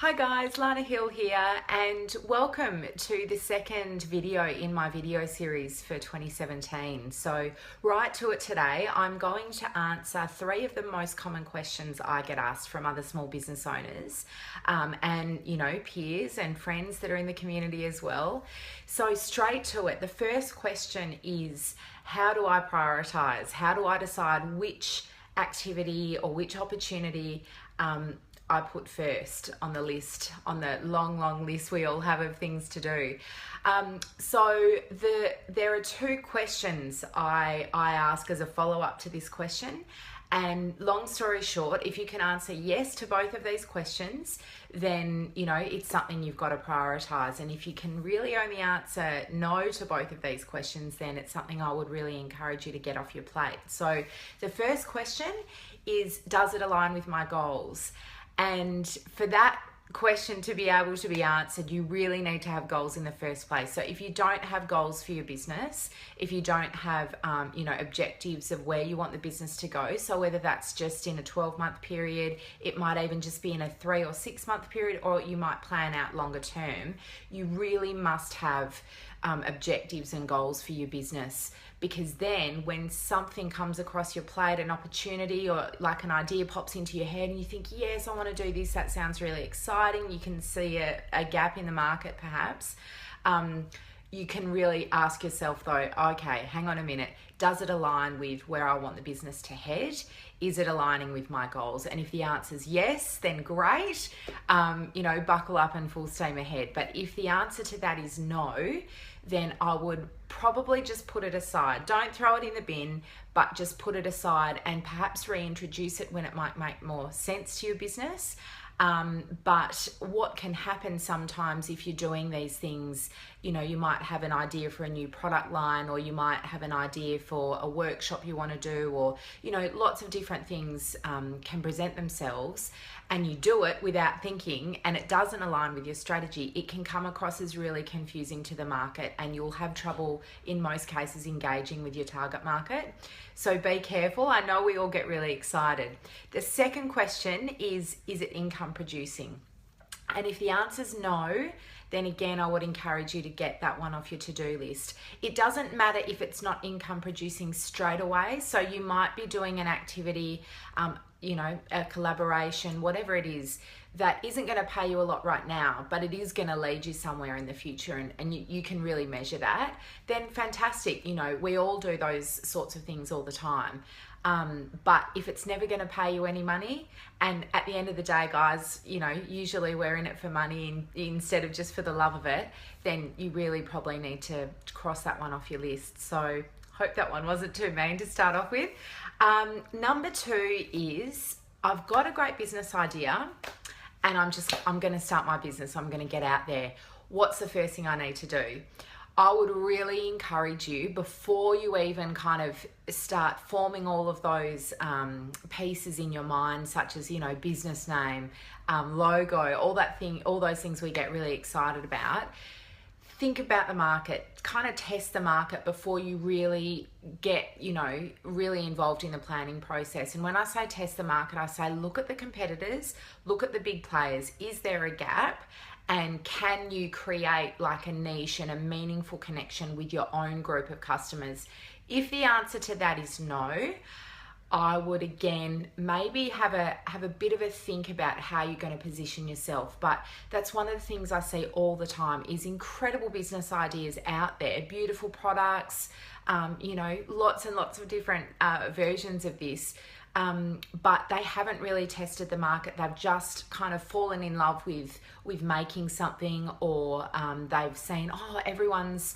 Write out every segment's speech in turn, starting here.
Hi guys, Lana Hill here, and welcome to the second video in my video series for 2017. So right to it today, I'm going to answer 3 of the most common questions I get asked from other small business owners and peers and friends that are in the community as well. So straight to it, the first question is, how do I prioritize? How do I decide which activity or which opportunity I put first on the list, on the long list we all have of things to do? There are 2 questions I ask as a follow-up to this question. And long story short, if you can answer yes to both of these questions, then, it's something you've got to prioritize. And if you can really only answer no to both of these questions, then it's something I would really encourage you to get off your plate. So the first question is, does it align with my goals? And for that question to be able to be answered, you really need to have goals in the first place. So if you don't have goals for your business, if you don't have, objectives of where you want the business to go, so whether that's just in a 12-month period, it might even just be in a 3 or 6-month period, or you might plan out longer term, you really must have objectives and goals for your business. Because then when something comes across your plate, an opportunity or like an idea pops into your head and you think, yes, I want to do this, that sounds really exciting, you can see a gap in the market perhaps, you can really ask yourself though, okay, hang on a minute, does it align with where I want the business to head? Is it aligning with my goals? And if the answer is yes, then great, buckle up and full steam ahead. But if the answer to that is no, then I would probably just put it aside. Don't throw it in the bin, but just put it aside and perhaps reintroduce it when it might make more sense to your business. But what can happen sometimes if you're doing these things, you might have an idea for a new product line, or you might have an idea for a workshop you want to do, or, lots of different things can present themselves, and you do it without thinking and it doesn't align with your strategy. It can come across as really confusing to the market, and you'll have trouble in most cases engaging with your target market. So be careful. I know we all get really excited. The second question is it income producing? And if the answer is no, then again, I would encourage you to get that one off your to-do list. It doesn't matter if it's not income producing straight away. So you might be doing an activity, a collaboration, whatever it is, that isn't going to pay you a lot right now, but it is going to lead you somewhere in the future, and you can really measure that. Then fantastic. We all do those sorts of things all the time. But if it's never going to pay you any money, and at the end of the day, guys, usually we're in it for money instead of just for the love of it, then you really probably need to cross that one off your list. So hope that one wasn't too mean to start off with. Number 2 is, I've got a great business idea and I'm going to start my business. I'm going to get out there. What's the first thing I need to do? I would really encourage you, before you even kind of start forming all of those pieces in your mind, such as, business name, logo, all those things we get really excited about. Think about the market, kind of test the market before you really get, really involved in the planning process. And when I say test the market, I say look at the competitors, look at the big players. Is there a gap? And can you create like a niche and a meaningful connection with your own group of customers? If the answer to that is no, I would again maybe have a bit of a think about how you're going to position yourself. But that's one of the things I see all the time is incredible business ideas out there, beautiful products, lots and lots of different versions of this. But they haven't really tested the market. They've just kind of fallen in love with making something, or they've seen, everyone's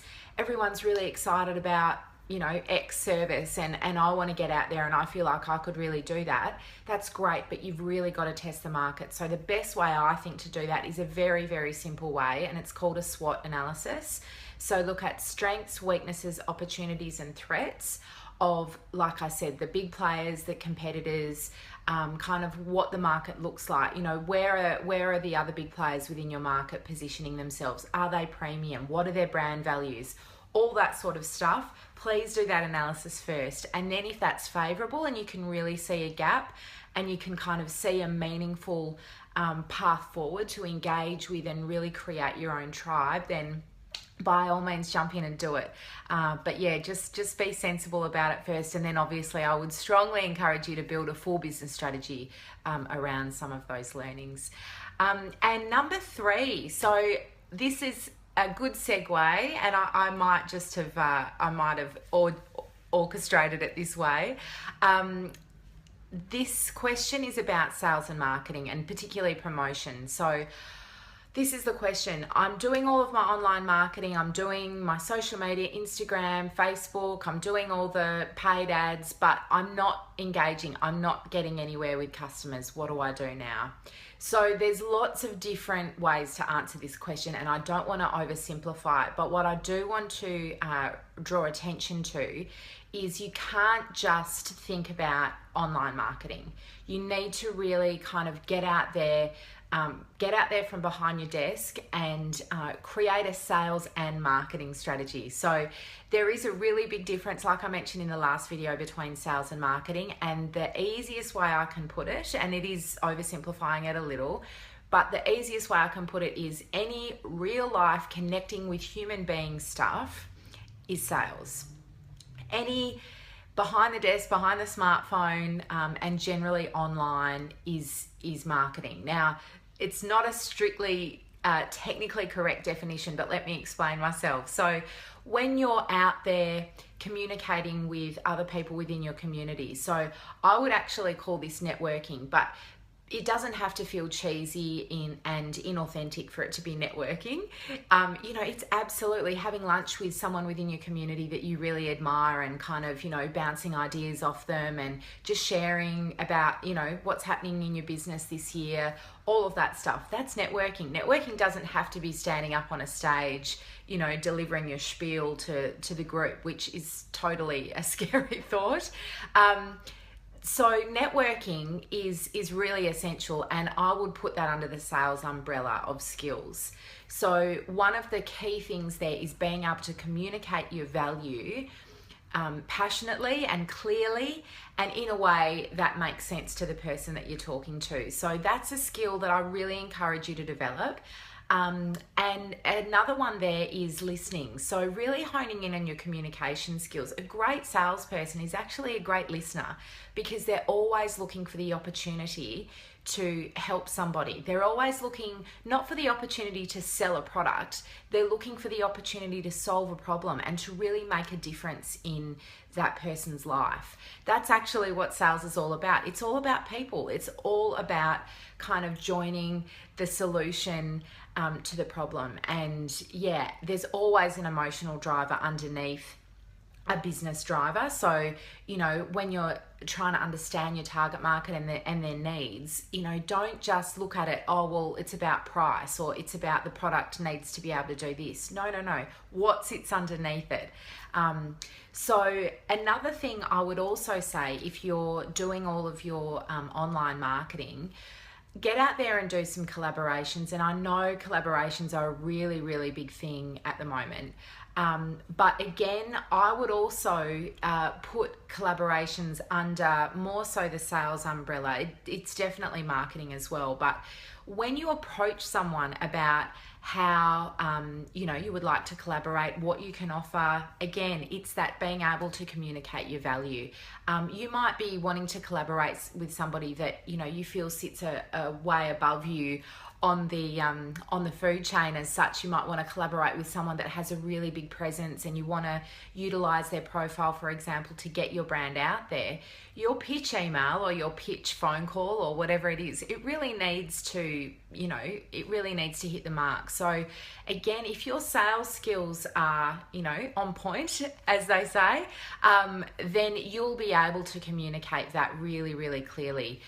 really excited about X service, and I want to get out there and I feel like I could really do that. That's great, but you've really got to test the market. So the best way I think to do that is a very, very simple way, and it's called a SWOT analysis. So look at strengths, weaknesses, opportunities, and threats of, like I said, the big players, the competitors, kind of what the market looks like. Where are the other big players within your market positioning themselves? Are they premium? What are their brand values? All that sort of stuff. Please do that analysis first. And then if that's favorable and you can really see a gap and you can kind of see a meaningful path forward to engage with and really create your own tribe, then by all means jump in and do it. But yeah, just be sensible about it first, and then obviously I would strongly encourage you to build a full business strategy around some of those learnings. And number 3, so this is a good segue, and I might just have orchestrated it this way. This question is about sales and marketing, and particularly promotion. So this is the question. I'm doing all of my online marketing. I'm doing my social media, Instagram, Facebook. I'm doing all the paid ads, but I'm not engaging. I'm not getting anywhere with customers. What do I do now? So there's lots of different ways to answer this question, and I don't want to oversimplify it. But what I do want to draw attention to is you can't just think about online marketing. You need to really kind of get out there from behind your desk and create a sales and marketing strategy. So there is a really big difference, like I mentioned in the last video, between sales and marketing. And the easiest way I can put it, and it is oversimplifying it a little, but the easiest way I can put it is any real life connecting with human beings stuff is sales. Any behind the desk, behind the smartphone, and generally online is marketing. Now, it's not a strictly technically correct definition, but let me explain myself. So when you're out there communicating with other people within your community, so I would actually call this networking, but it doesn't have to feel cheesy and inauthentic for it to be networking. It's absolutely having lunch with someone within your community that you really admire and kind of, bouncing ideas off them and just sharing about, what's happening in your business this year, all of that stuff. That's networking. Networking doesn't have to be standing up on a stage, delivering your spiel to the group, which is totally a scary thought. So networking is really essential, and I would put that under the sales umbrella of skills. So one of the key things there is being able to communicate your value passionately and clearly, and in a way that makes sense to the person that you're talking to. So that's a skill that I really encourage you to develop. And another one there is listening. So really honing in on your communication skills. A great salesperson is actually a great listener because they're always looking for the opportunity to help somebody. They're always looking not for the opportunity to sell a product. They're looking for the opportunity to solve a problem and to really make a difference in that person's life. That's actually what sales is all about. It's all about people. It's all about kind of joining the solution to the problem. And yeah, there's always an emotional driver underneath a business driver. So, when you're trying to understand your target market and their needs, don't just look at it, oh, well, it's about price or it's about the product needs to be able to do this. No. What sits underneath it? So another thing I would also say, if you're doing all of your online marketing, get out there and do some collaborations. And I know collaborations are a really, really big thing at the moment. But again, I would also put collaborations under more so the sales umbrella. It's definitely marketing as well. But when you approach someone about how, you would like to collaborate, what you can offer, again, it's that being able to communicate your value. You might be wanting to collaborate with somebody that, you feel sits a way above you on the food chain as such. You might want to collaborate with someone that has a really big presence and you want to utilize their profile, for example, to get your brand out there. Your pitch email or your pitch phone call or whatever it is, it really needs to hit the mark. So again, if your sales skills are, on point, as they say, then you'll be able to communicate that really, really clearly.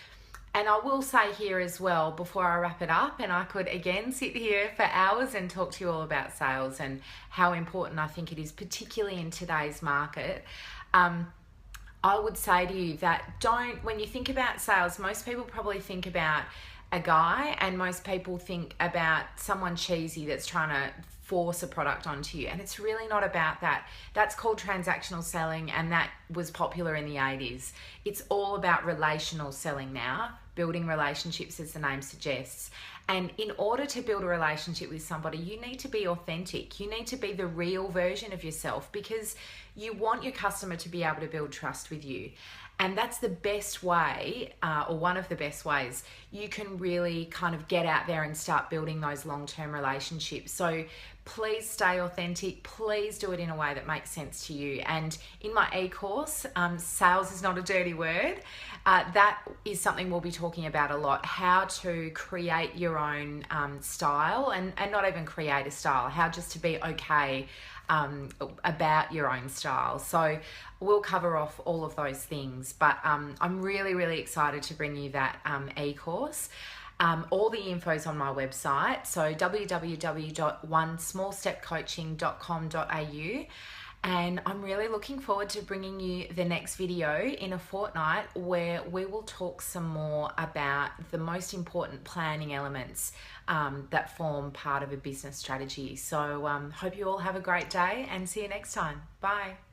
And I will say here as well, before I wrap it up, and I could again sit here for hours and talk to you all about sales and how important I think it is, particularly in today's market. I would say to you that when you think about sales, most people probably think about a guy, and most people think about someone cheesy that's trying to force a product onto you. And it's really not about that. That's called transactional selling, and that was popular in the 80s. It's all about relational selling now. building relationships, as the name suggests. And in order to build a relationship with somebody, you need to be authentic. You need to be the real version of yourself, because you want your customer to be able to build trust with you. And that's the best way, or one of the best ways, you can really kind of get out there and start building those long-term relationships. So please stay authentic. Please do it in a way that makes sense to you. And in my e-course, sales is not a dirty word. That is something we'll be talking about a lot, how to create your own style, and not even create a style, how just to be okay about your own style. So we'll cover off all of those things, but I'm really excited to bring you that e-course. All the info's on my website, so www.onesmallstepcoaching.com.au, and I'm really looking forward to bringing you the next video in a fortnight, where we will talk some more about the most important planning elements that form part of a business strategy. So hope you all have a great day, and see you next time. Bye.